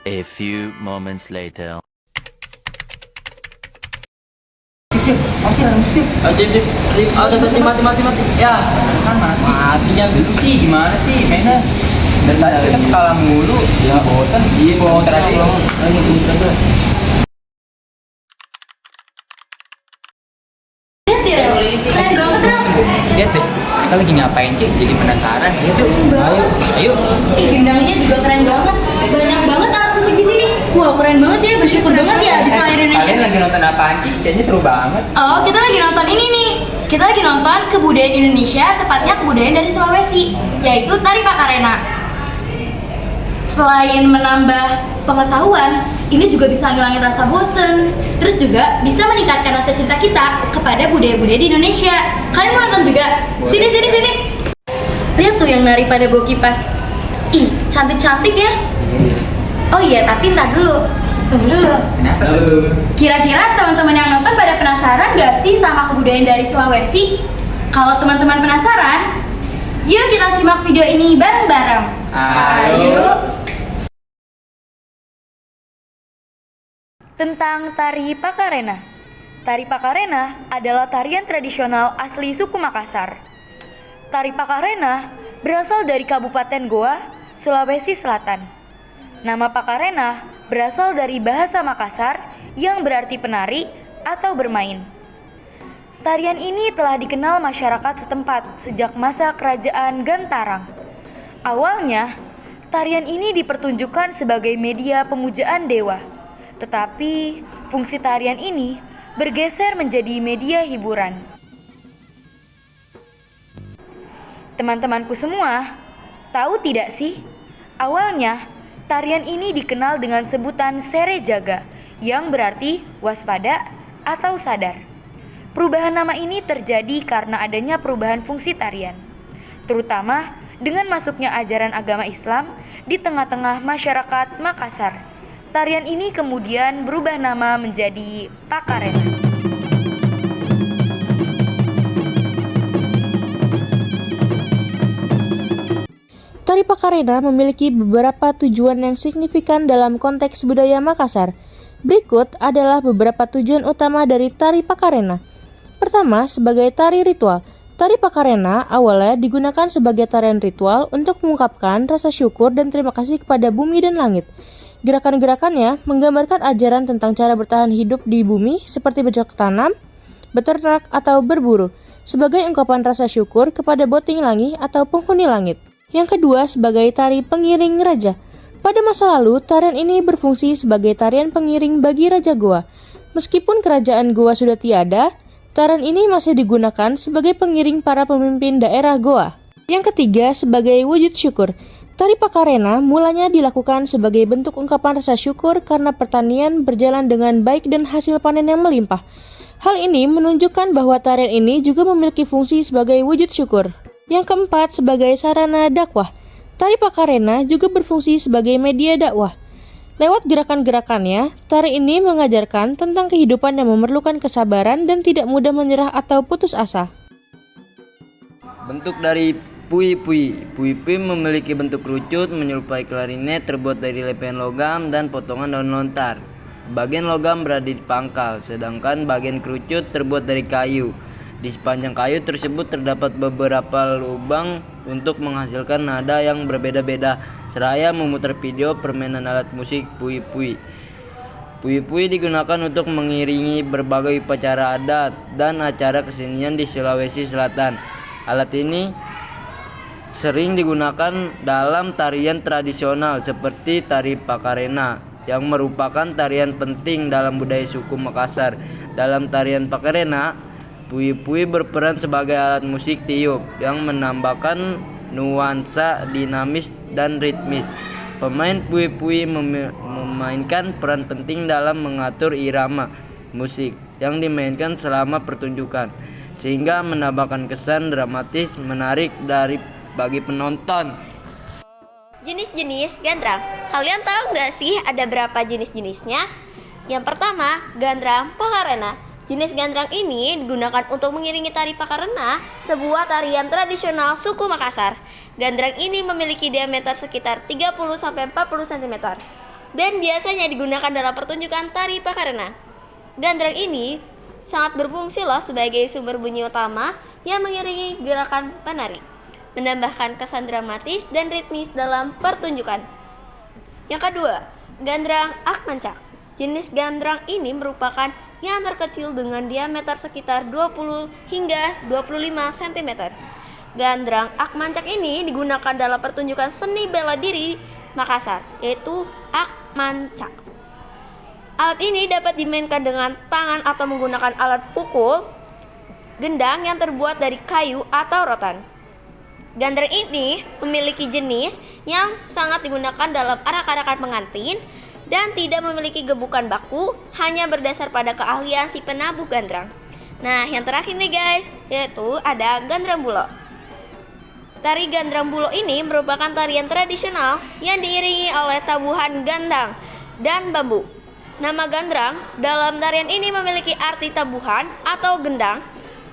A few moments later. Mati. Ya, kan matinya dulu sih, gimana sih mainnya? Dan tadi kita kalah mulu, ya bosan. Iya, bosan aja. Lihat deh, keren banget Ram. Lihat deh, kita lagi ngapain sih? Jadi penasaran. Ya tuh, ayo. Gendangnya juga keren banget. Banyak banget alat musik di sini. Wah, keren banget ya. Bersyukur banget ya bisa lahir di Indonesia. Kalian lagi nonton apaan sih? Kayaknya seru banget. Oh, kita lagi nonton ini nih. Kita lagi nonton kebudayaan Indonesia, tepatnya kebudayaan dari Sulawesi, yaitu tari Pakarena. Selain menambah pengetahuan, ini juga bisa ngilangin rasa bosen. Terus juga bisa meningkatkan rasa cinta kita kepada budaya-budaya di Indonesia. Kalian mau nonton juga? Sini. Lihat tuh yang nari pada bawa kipas. Ih, cantik-cantik ya. Oh iya, tapi ntar dulu. Tunggu dulu. Kenapa? Kira-kira teman-teman yang nonton pada penasaran gak sih sama kebudayaan dari Sulawesi? Kalau teman-teman penasaran, yuk kita simak video ini bareng-bareng. Ayo. Tentang Tari Pakarena. Tari Pakarena adalah tarian tradisional asli suku Makassar. Tari Pakarena berasal dari Kabupaten Goa, Sulawesi Selatan. Nama Pakarena berasal dari bahasa Makassar yang berarti penari atau bermain. Tarian ini telah dikenal masyarakat setempat sejak masa kerajaan Gantarang. Awalnya, tarian ini dipertunjukkan sebagai media pemujaan dewa. Tetapi, fungsi tarian ini bergeser menjadi media hiburan. Teman-temanku semua, tahu tidak sih? Awalnya, tarian ini dikenal dengan sebutan Sere Jaga, yang berarti waspada atau sadar. Perubahan nama ini terjadi karena adanya perubahan fungsi tarian, terutama dengan masuknya ajaran agama Islam di tengah-tengah masyarakat Makassar. Tarian ini kemudian berubah nama menjadi Pakarena. Tari Pakarena memiliki beberapa tujuan yang signifikan dalam konteks budaya Makassar. Berikut adalah beberapa tujuan utama dari Tari Pakarena. Pertama, sebagai tari ritual. Tari Pakarena awalnya digunakan sebagai tarian ritual untuk mengungkapkan rasa syukur dan terima kasih kepada bumi dan langit. Gerakan-gerakannya menggambarkan ajaran tentang cara bertahan hidup di bumi seperti bercocok tanam, beternak, atau berburu, sebagai ungkapan rasa syukur kepada Boting Langi atau penghuni langit. Yang kedua, sebagai tari pengiring raja. Pada masa lalu, tarian ini berfungsi sebagai tarian pengiring bagi Raja Goa. Meskipun kerajaan Goa sudah tiada, tarian ini masih digunakan sebagai pengiring para pemimpin daerah Goa. Yang ketiga, sebagai wujud syukur. Tari Pakarena mulanya dilakukan sebagai bentuk ungkapan rasa syukur karena pertanian berjalan dengan baik dan hasil panen yang melimpah. Hal ini menunjukkan bahwa tarian ini juga memiliki fungsi sebagai wujud syukur. Yang keempat, sebagai sarana dakwah. Tari Pakarena juga berfungsi sebagai media dakwah. Lewat gerakan-gerakannya, tari ini mengajarkan tentang kehidupan yang memerlukan kesabaran dan tidak mudah menyerah atau putus asa. Bentuk dari pui-pui. Pui-pui memiliki bentuk kerucut menyerupai klarinet, terbuat dari lepehan logam dan potongan daun lontar. Bagian logam berada di pangkal, sedangkan bagian kerucut terbuat dari kayu. Di sepanjang kayu tersebut terdapat beberapa lubang untuk menghasilkan nada yang berbeda-beda, seraya memutar video permainan alat musik pui-pui. Pui-pui digunakan untuk mengiringi berbagai upacara adat dan acara kesenian di Sulawesi Selatan. Alat ini sering digunakan dalam tarian tradisional seperti tari Pakarena yang merupakan tarian penting dalam budaya suku Makassar. Dalam tarian Pakarena, pui-pui berperan sebagai alat musik tiup yang menambahkan nuansa dinamis dan ritmis. Pemain pui-pui memainkan peran penting dalam mengatur irama musik yang dimainkan selama pertunjukan, sehingga menambahkan kesan dramatis menarik bagi penonton. Jenis-jenis gandrang. Kalian tahu nggak sih ada berapa jenis-jenisnya? Yang pertama, gandrang Pakarena. Jenis gandrang ini digunakan untuk mengiringi tari Pakarena, sebuah tarian tradisional suku Makassar. Gandrang ini memiliki diameter sekitar 30-40 cm. dan biasanya digunakan dalam pertunjukan tari Pakarena. Gandrang ini sangat berfungsi loh sebagai sumber bunyi utama yang mengiringi gerakan penari, menambahkan kesan dramatis dan ritmis dalam pertunjukan. Yang kedua, gandrang akmancak. Jenis gandrang ini merupakan yang terkecil dengan diameter sekitar 20 hingga 25 cm. Gandrang akmancak ini digunakan dalam pertunjukan seni bela diri Makassar, yaitu akmancak. Alat ini dapat dimainkan dengan tangan atau menggunakan alat pukul gendang yang terbuat dari kayu atau rotan. Gandrang ini memiliki jenis yang sangat digunakan dalam arak-arakan pengantin dan tidak memiliki gebukan baku, hanya berdasar pada keahlian si penabuh gandrang. Nah, yang terakhir nih guys, yaitu ada gandrang bulo. Tari gandrang bulo ini merupakan tarian tradisional yang diiringi oleh tabuhan gandang dan bambu. Nama gandrang dalam tarian ini memiliki arti tabuhan atau gendang,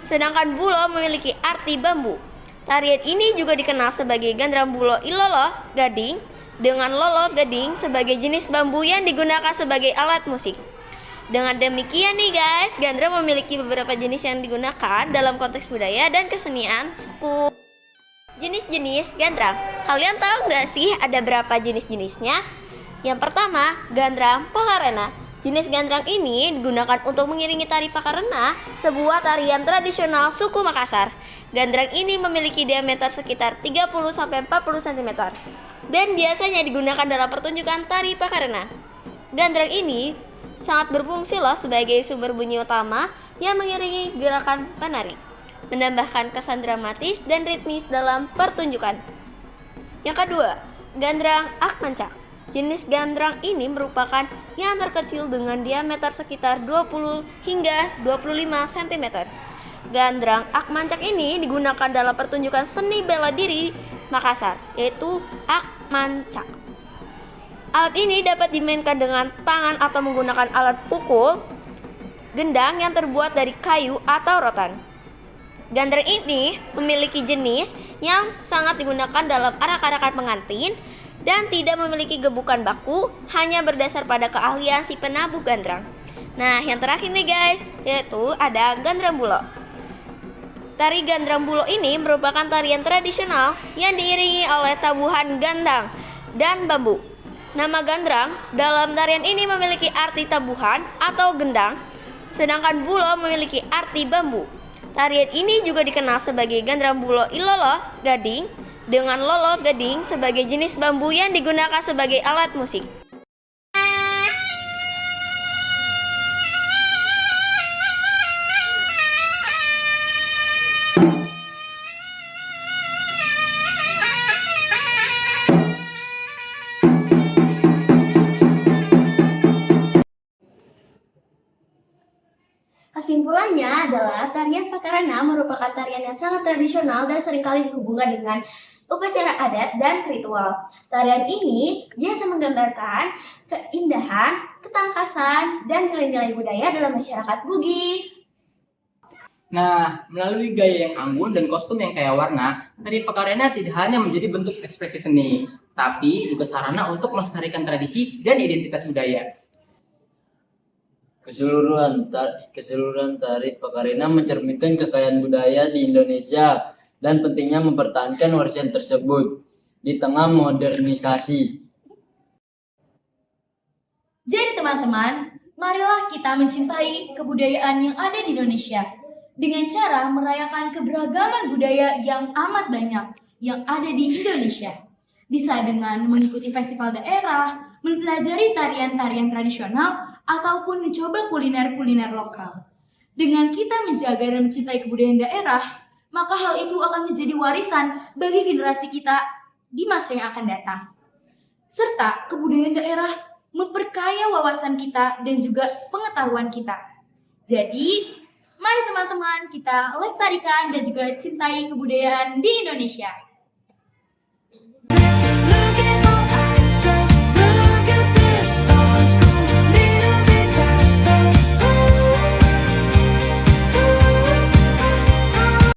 sedangkan bulo memiliki arti bambu. Tarian ini juga dikenal sebagai gandrang bulo ilolo gading, dengan lolo gading sebagai jenis bambu yang digunakan sebagai alat musik. Dengan demikian nih guys, gandrang memiliki beberapa jenis yang digunakan dalam konteks budaya dan kesenian suku. Jenis-jenis gandrang, kalian tahu nggak sih ada berapa jenis-jenisnya? Yang pertama, gandrang Pakarena. Jenis gandrang ini digunakan untuk mengiringi tari Pakarena, sebuah tarian tradisional suku Makassar. Gandrang ini memiliki diameter sekitar 30-40 cm dan biasanya digunakan dalam pertunjukan tari Pakarena. Gandrang ini sangat berfungsi loh sebagai sumber bunyi utama yang mengiringi gerakan penari, menambahkan kesan dramatis dan ritmis dalam pertunjukan. Yang kedua, gandrang akmancak. Jenis gandrang ini merupakan yang terkecil dengan diameter sekitar 20 hingga 25 cm. Gandrang akmancak ini digunakan dalam pertunjukan seni bela diri Makassar, yaitu akmancak. Alat ini dapat dimainkan dengan tangan atau menggunakan alat pukul gendang yang terbuat dari kayu atau rotan. Gandrang ini memiliki jenis yang sangat digunakan dalam arak-arakan pengantin dan tidak memiliki gebukan baku, hanya berdasar pada keahlian si penabuh gandrang. Nah, yang terakhir nih guys, yaitu ada gandrang bulo. Tari gandrang bulo ini merupakan tarian tradisional yang diiringi oleh tabuhan gandang dan bambu. Nama gandrang dalam tarian ini memiliki arti tabuhan atau gendang, sedangkan bulo memiliki arti bambu. Tarian ini juga dikenal sebagai gandrang bulo ilolo gading, dengan lolo gading sebagai jenis bambu yang digunakan sebagai alat musik. Kesimpulannya adalah tarian Pakarena merupakan tarian yang sangat tradisional dan seringkali dihubungkan dengan upacara adat dan ritual. Tarian ini biasa menggambarkan keindahan, ketangkasan, dan nilai-nilai budaya dalam masyarakat Bugis. Nah, melalui gaya yang anggun dan kostum yang kaya warna, tari Pakarena tidak hanya menjadi bentuk ekspresi seni, tapi juga sarana untuk melestarikan tradisi dan identitas budaya. Keseluruhan tari Pakarena mencerminkan kekayaan budaya di Indonesia dan pentingnya mempertahankan warisan tersebut di tengah modernisasi. Jadi teman-teman, marilah kita mencintai kebudayaan yang ada di Indonesia dengan cara merayakan keberagaman budaya yang amat banyak yang ada di Indonesia. Bisa dengan mengikuti festival daerah, mempelajari tarian-tarian tradisional, ataupun mencoba kuliner-kuliner lokal. Dengan kita menjaga dan mencintai kebudayaan daerah, maka hal itu akan menjadi warisan bagi generasi kita di masa yang akan datang. Serta kebudayaan daerah memperkaya wawasan kita dan juga pengetahuan kita. Jadi, mari teman-teman kita lestarikan dan juga cintai kebudayaan di Indonesia.